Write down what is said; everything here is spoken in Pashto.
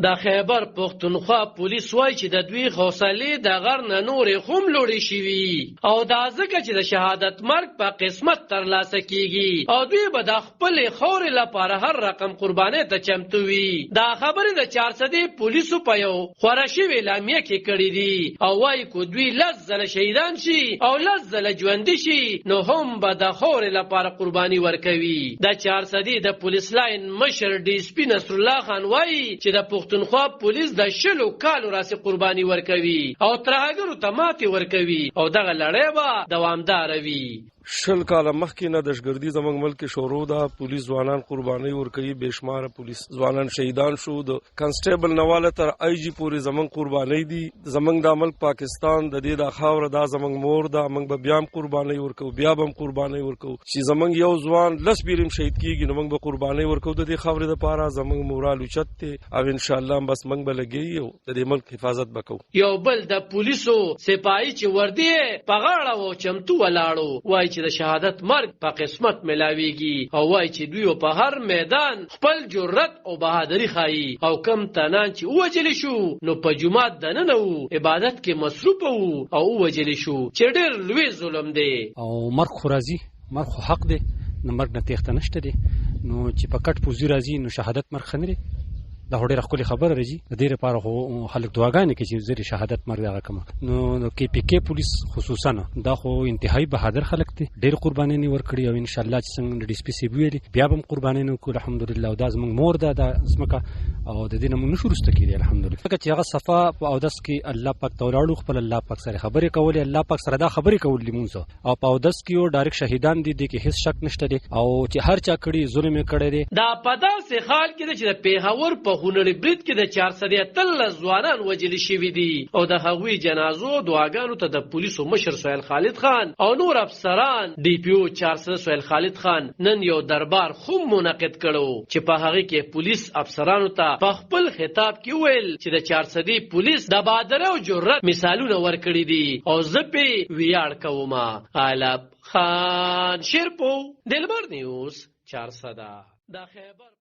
د خیبر پښتونخوا پولیس وایي چې د دوی حوصلې د غر نه نورې هم لوړې شوي او دا ځکه چې د شهادت مرګ په قسمت ترلاسه کیږي او دوی به د خپلې خاورې لپاره هر رقم قربانۍ ته چمتو وي. دا خبرې د چارسدې پولیسو په یو خوره شوې اعلامیه کې کړې دي او وایي که دوی 10 ځله شهیدان شي او 10 ځله ژوندي شي نو هم به د خاورې لپاره قرباني ورکوي. د چارسدې د پولیس لاین مشر ډي اس پي نصر الله خان وایي چې د پښتونخوا پولیس د 20 کالو راسي قرباني ورکوي او ترهګرو ته ماتې ورکوي او دغه لړۍ به دوامداره وي. 20 کاله مخکې نه دهشتګردي زموږ ملک شروع ده. پولیس ځوانان قرباني ورکوي، بېشماره پولیس ځوانان شهیدان شو. د کنسټیبل نواله تر آی جي پورې زموږ قرباني دي. زموږ د ملک پاکستان د دې د خاوره دا زموږ مور ده، موږ به بیا هم قرباني ورکوو، بیا به هم قرباني ورکوو. چې زموږ یو ځوان 10 بیرم شهید کیږي نو موږ به قرباني ورکوو د دې خاورې دپاره. زموږ مورال اوچت دی او انشاءالله بس موږ به لګیږو او د دې ملک حفاظت به کوو. یو بل د پولیسو سپاهي چې وردی په غاړه و چمتو ولاړو وایي چې د شهادت مرګ په قسمت ملاویږي او وایي چې دوی په هر میدان خپل جرأت او بهادری ښایي او کم تنان چې ووجل شو نو په جمعات دننه وو عبادت کې مصروف وو او ووجل شو چې ډېر لوی ظلم دی او مرګ خو راځي، مرګ خو حق دی، نو مرګ نه تېښته نشته دی. نو چې په کټ پوزي راځي نو شهادت مرګ ښه نه دی. دا خو ډېره ښکلې خبره راځي. د دې لپاره خو خلک دعاګانې کوي چې زه د شهادت مرګ دغه کړم. نو کې پي کې پولیس خصوصا دا خو انتهایی بهادر خلک دي، ډېر قربانۍ یې ورکړي او انشاءالله چې څنګه د ډي اس پي صاحب ویلي بیا به هم قربانۍ نه وکړو الحمدلله. او دا زموږ مور ده دا ځمکه او د دې نه موږ نشو وروسته کېدی الحمدلله. ځکه چې هغه صفا په اودس کې الله پاک ته ولاړو، خپل الله پاک سره خبرې کولې، الله پاک سره دا خبرې کولې مونږ او په اودس کې یو ډایرکټ شهیدان دي، دې کې هیڅ شک نشته دی او چې هر چا کړي ظلم یې کړی دی. دا په داسې حال کې چې د پیښور په خونړي برید کې د 413 ځوانان وژل شوي دي او د هغوی جنازو دعاګانو ته د پولیسو مشر سهیل خالد خان او نور افسران ډي پي او 400 سهیل خالد خان نن یو دربار خو منعقد کړو چې په هغه کې پولیس افسرانو ته په خپل خطاب کې ویل چې د 400 پولیس د بهادرۍ او جرأت مثالونه ورکړي دي او زه پې ویاړ کوم. غالب خان شیرپو، دلبر نیوز 400 دا خیبر.